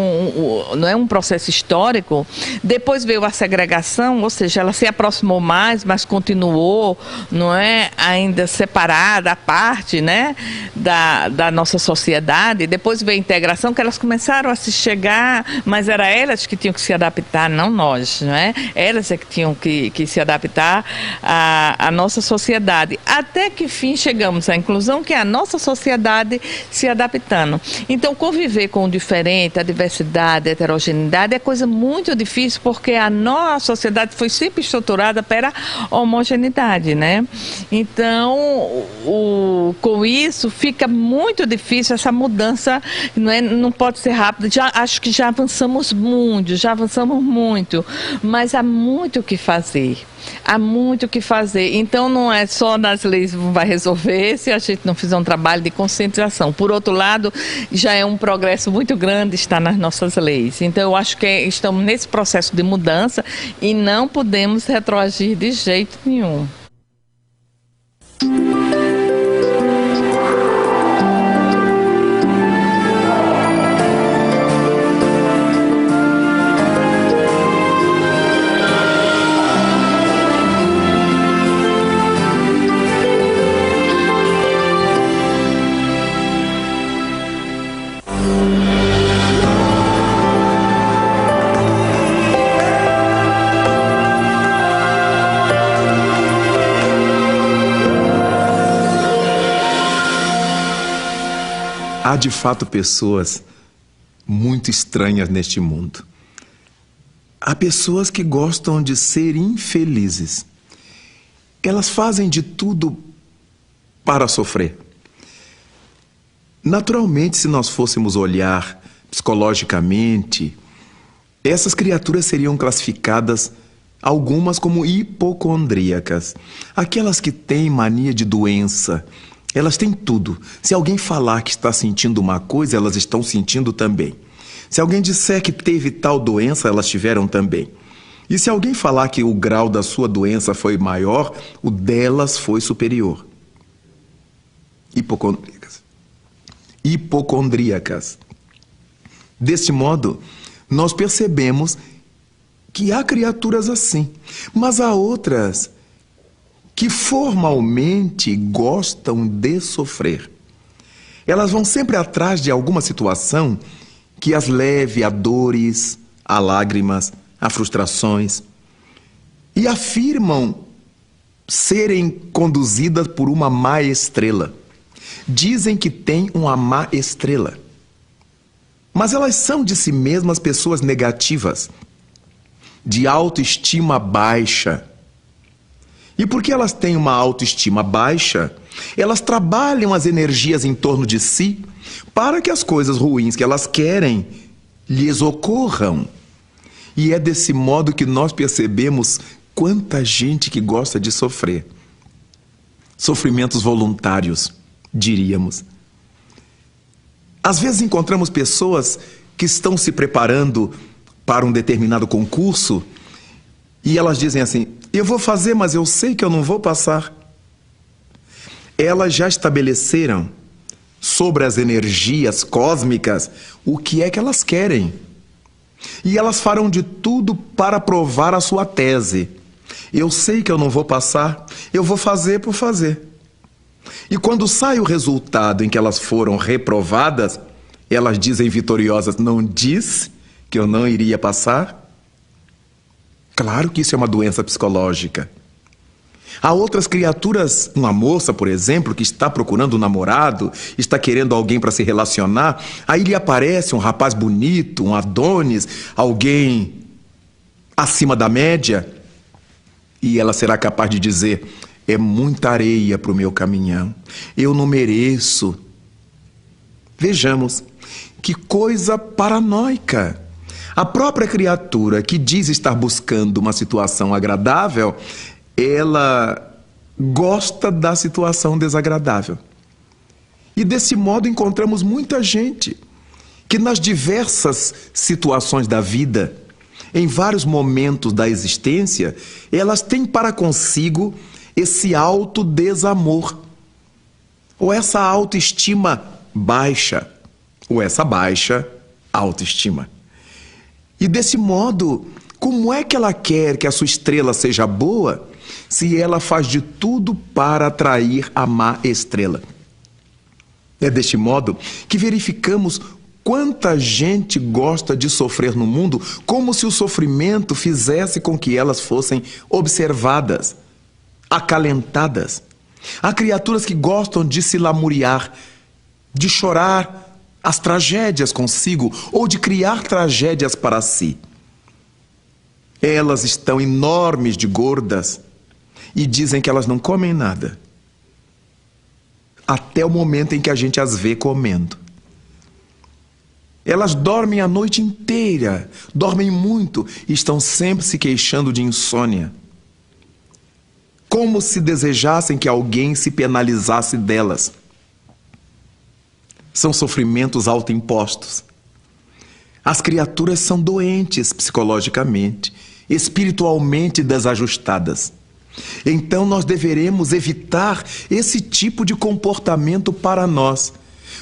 F: não é, um processo histórico. Depois veio a segregação, ou seja, ela se aproximou mais, mas continuou, não é, ainda separada, à parte, né, da nossa sociedade. Depois veio a integração, que elas começaram a se chegar, mas era elas que tinham que se adaptar, não nós, não é? Elas é que tinham que se adaptar à nossa sociedade. Até que fim chegamos à inclusão, que é a nossa sociedade se adaptando. Então, conviver com o diferente, a diversidade, a heterogeneidade é coisa muito difícil, porque a nossa sociedade foi sempre estruturada para a homogeneidade, né? Então, com isso, fica muito difícil essa mudança, não pode ser rápida. acho que já avançamos muito, mas há muito o que fazer. Há muito o que fazer. Então, não é só nas leis que vai resolver se a gente não fizer um trabalho de conscientização. Por outro lado, já é um progresso muito grande estar nas nossas leis. Então, eu acho que estamos nesse processo de mudança e não podemos retroagir de jeito nenhum.
G: Há de fato pessoas muito estranhas neste mundo. Há pessoas que gostam de ser infelizes. Elas fazem de tudo para sofrer. Naturalmente, se nós fôssemos olhar psicologicamente, essas criaturas seriam classificadas algumas como hipocondríacas. Aquelas que têm mania de doença. Elas têm tudo. Se alguém falar que está sentindo uma coisa, elas estão sentindo também. Se alguém disser que teve tal doença, elas tiveram também. E se alguém falar que o grau da sua doença foi maior, o delas foi superior. Hipocondríacas. Hipocondríacas. Deste modo, nós percebemos que há criaturas assim, mas há outras que formalmente gostam de sofrer. Elas vão sempre atrás de alguma situação que as leve a dores, a lágrimas, a frustrações, e afirmam serem conduzidas por uma má estrela. Dizem que têm uma má estrela. Mas elas são de si mesmas pessoas negativas, de autoestima baixa. E porque elas têm uma autoestima baixa, elas trabalham as energias em torno de si para que as coisas ruins que elas querem lhes ocorram. E é desse modo que nós percebemos quanta gente que gosta de sofrer. Sofrimentos voluntários, diríamos. Às vezes encontramos pessoas que estão se preparando para um determinado concurso e elas dizem assim: eu vou fazer, mas eu sei que eu não vou passar. Elas já estabeleceram sobre as energias cósmicas o que é que elas querem. E elas farão de tudo para provar a sua tese. Eu sei que eu não vou passar, eu vou fazer por fazer. E quando sai o resultado em que elas foram reprovadas, elas dizem vitoriosas: não disse que eu não iria passar? Claro que isso é uma doença psicológica. Há outras criaturas, uma moça, por exemplo, que está procurando um namorado, está querendo alguém para se relacionar, aí lhe aparece um rapaz bonito, um Adonis, alguém acima da média, e ela será capaz de dizer: é muita areia para o meu caminhão, eu não mereço. Vejamos, que coisa paranoica. A própria criatura que diz estar buscando uma situação agradável, ela gosta da situação desagradável. E desse modo encontramos muita gente que nas diversas situações da vida, em vários momentos da existência, elas têm para consigo esse autodesamor, ou essa autoestima baixa, ou essa baixa autoestima. E desse modo, como é que ela quer que a sua estrela seja boa, se ela faz de tudo para atrair a má estrela? É deste modo que verificamos quanta gente gosta de sofrer no mundo, como se o sofrimento fizesse com que elas fossem observadas, acalentadas. Há criaturas que gostam de se lamuriar, de chorar as tragédias consigo ou de criar tragédias para si. Elas estão enormes de gordas e dizem que elas não comem nada, até o momento em que a gente as vê comendo. Elas dormem a noite inteira, dormem muito e estão sempre se queixando de insônia. Como se desejassem que alguém se penalizasse delas. São sofrimentos autoimpostos. As criaturas são doentes psicologicamente, espiritualmente desajustadas. Então nós deveremos evitar esse tipo de comportamento para nós,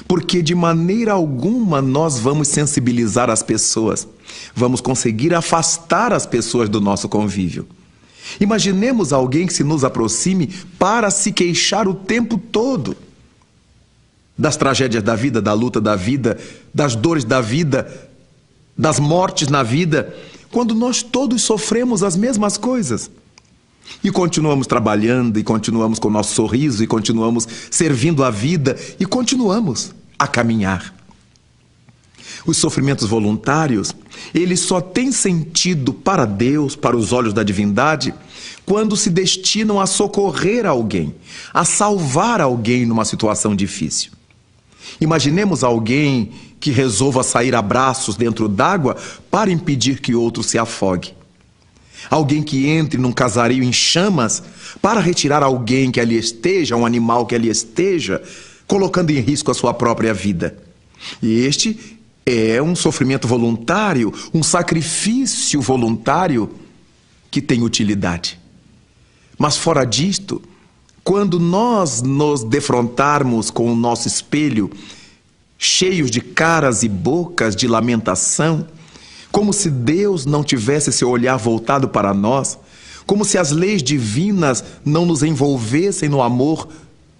G: porque de maneira alguma nós vamos sensibilizar as pessoas, vamos conseguir afastar as pessoas do nosso convívio. Imaginemos alguém que se nos aproxime para se queixar o tempo todo das tragédias da vida, da luta da vida, das dores da vida, das mortes na vida, quando nós todos sofremos as mesmas coisas. E continuamos trabalhando, e continuamos com o nosso sorriso, e continuamos servindo a vida, e continuamos a caminhar. Os sofrimentos voluntários, eles só têm sentido para Deus, para os olhos da divindade, quando se destinam a socorrer alguém, a salvar alguém numa situação difícil. Imaginemos alguém que resolva sair a braços dentro d'água para impedir que outro se afogue. Alguém que entre num casario em chamas para retirar alguém que ali esteja, um animal que ali esteja, colocando em risco a sua própria vida. E este é um sofrimento voluntário, um sacrifício voluntário que tem utilidade. Mas fora disto, quando nós nos defrontarmos com o nosso espelho, cheios de caras e bocas de lamentação, como se Deus não tivesse seu olhar voltado para nós, como se as leis divinas não nos envolvessem no amor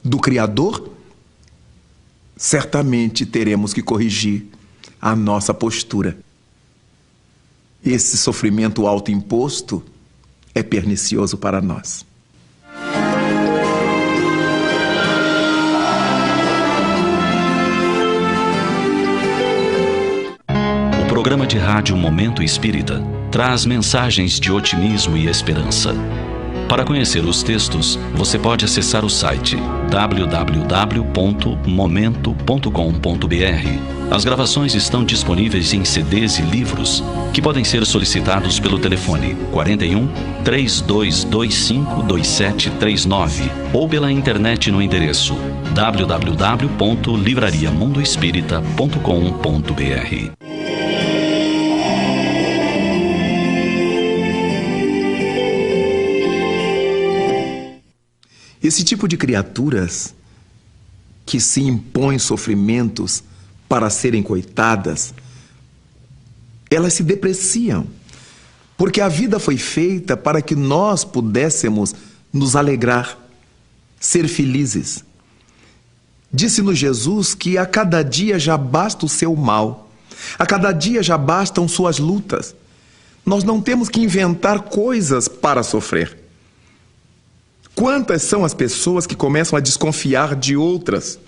G: do Criador, certamente teremos que corrigir a nossa postura. Esse sofrimento autoimposto é pernicioso para nós.
H: O programa de rádio Momento Espírita traz mensagens de otimismo e esperança. Para conhecer os textos, você pode acessar o site www.momento.com.br. As gravações estão disponíveis em CDs e livros, que podem ser solicitados pelo telefone 41 3225 2739 ou pela internet no endereço www.livrariamundoespírita.com.br.
G: Esse tipo de criaturas que se impõem sofrimentos para serem coitadas, elas se depreciam, porque a vida foi feita para que nós pudéssemos nos alegrar, ser felizes. Disse-nos Jesus que a cada dia já basta o seu mal, a cada dia já bastam suas lutas. Nós não temos que inventar coisas para sofrer. Quantas são as pessoas que começam a desconfiar de outras?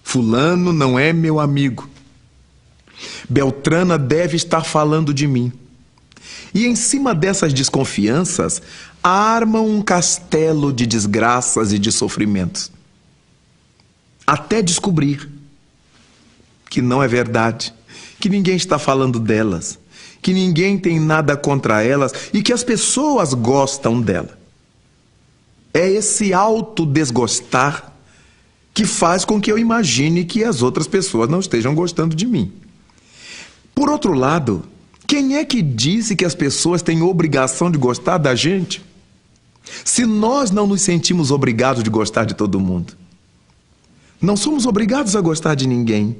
G: Fulano não é meu amigo. Beltrana deve estar falando de mim. E em cima dessas desconfianças, armam um castelo de desgraças e de sofrimentos. Até descobrir que não é verdade, que ninguém está falando delas, que ninguém tem nada contra elas e que as pessoas gostam dela. É esse autodesgostar que faz com que eu imagine que as outras pessoas não estejam gostando de mim. Por outro lado, quem é que disse que as pessoas têm obrigação de gostar da gente? Se nós não nos sentimos obrigados de gostar de todo mundo. Não somos obrigados a gostar de ninguém.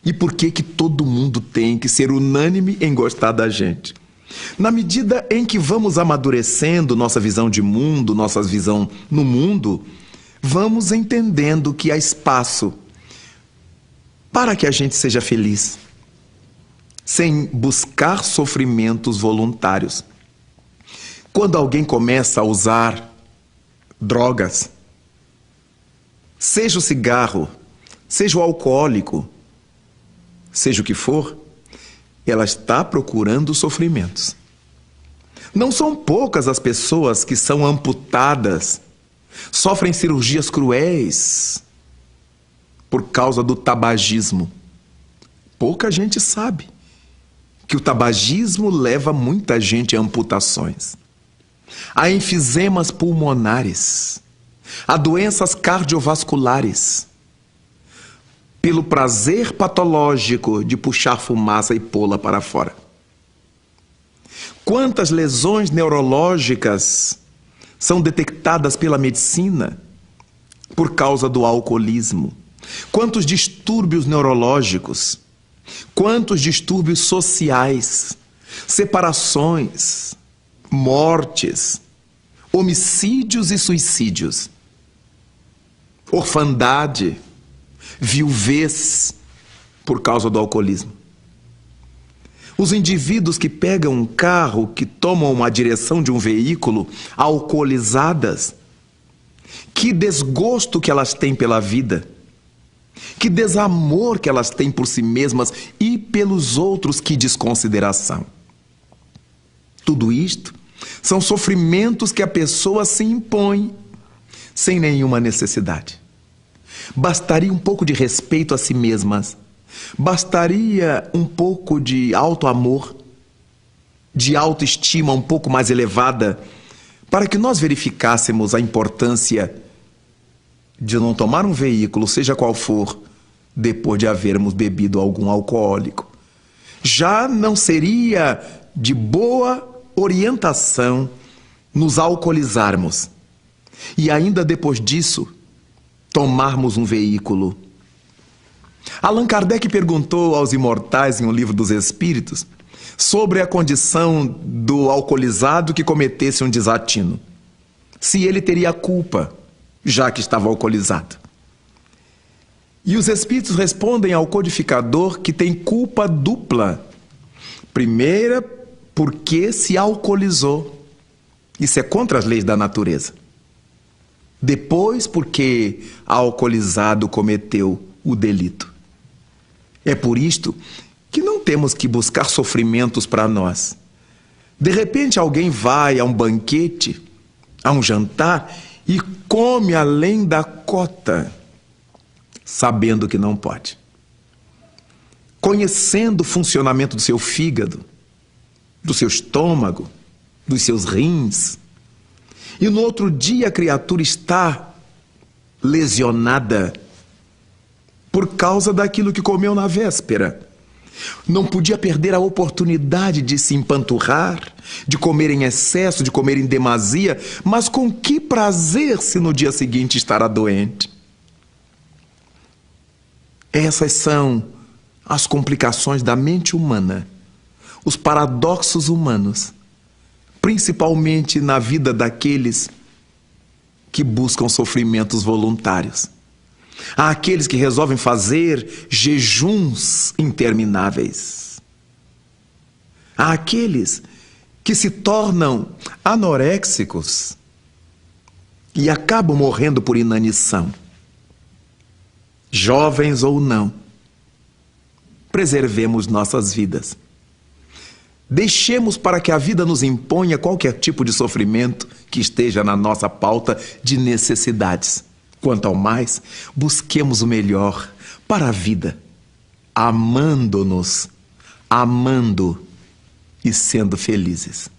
G: E por que que todo mundo tem que ser unânime em gostar da gente? Na medida em que vamos amadurecendo nossa visão de mundo, nossa visão no mundo, vamos entendendo que há espaço para que a gente seja feliz, sem buscar sofrimentos voluntários. Quando alguém começa a usar drogas, seja o cigarro, seja o alcoólico, seja o que for, ela está procurando sofrimentos. Não são poucas as pessoas que são amputadas, sofrem cirurgias cruéis por causa do tabagismo. Pouca gente sabe que o tabagismo leva muita gente a amputações, a enfisemas pulmonares, a doenças cardiovasculares, pelo prazer patológico de puxar fumaça e pô-la para fora. Quantas lesões neurológicas são detectadas pela medicina por causa do alcoolismo? Quantos distúrbios neurológicos, quantos distúrbios sociais, separações, mortes, homicídios e suicídios, orfandade, viuvez por causa do alcoolismo. Os indivíduos que pegam um carro, que tomam uma direção de um veículo alcoolizadas, que desgosto que elas têm pela vida, que desamor que elas têm por si mesmas e pelos outros, que desconsideração. Tudo isto são sofrimentos que a pessoa se impõe sem nenhuma necessidade. Bastaria um pouco de respeito a si mesmas, bastaria um pouco de auto-amor, de autoestima um pouco mais elevada, para que nós verificássemos a importância de não tomar um veículo, seja qual for, depois de havermos bebido algum alcoólico. Já não seria de boa orientação nos alcoolizarmos e ainda depois disso tomarmos um veículo. Allan Kardec perguntou aos imortais em O Livro dos Espíritos sobre a condição do alcoolizado que cometesse um desatino, se ele teria culpa, já que estava alcoolizado. E os Espíritos respondem ao codificador que tem culpa dupla. Primeira, porque se alcoolizou. Isso é contra as leis da natureza. Depois, porque alcoolizado cometeu o delito. É por isto que não temos que buscar sofrimentos para nós. De repente alguém vai a um banquete, a um jantar, e come além da cota, sabendo que não pode. Conhecendo o funcionamento do seu fígado, do seu estômago, dos seus rins. E no outro dia a criatura está lesionada por causa daquilo que comeu na véspera. Não podia perder a oportunidade de se empanturrar, de comer em excesso, de comer em demasia, mas com que prazer se no dia seguinte estará doente? Essas são as complicações da mente humana, os paradoxos humanos, principalmente na vida daqueles que buscam sofrimentos voluntários. Há aqueles que resolvem fazer jejuns intermináveis. Há aqueles que se tornam anoréxicos e acabam morrendo por inanição. Jovens ou não, preservemos nossas vidas. Deixemos para que a vida nos imponha qualquer tipo de sofrimento que esteja na nossa pauta de necessidades. Quanto ao mais, busquemos o melhor para a vida, amando-nos, amando e sendo felizes.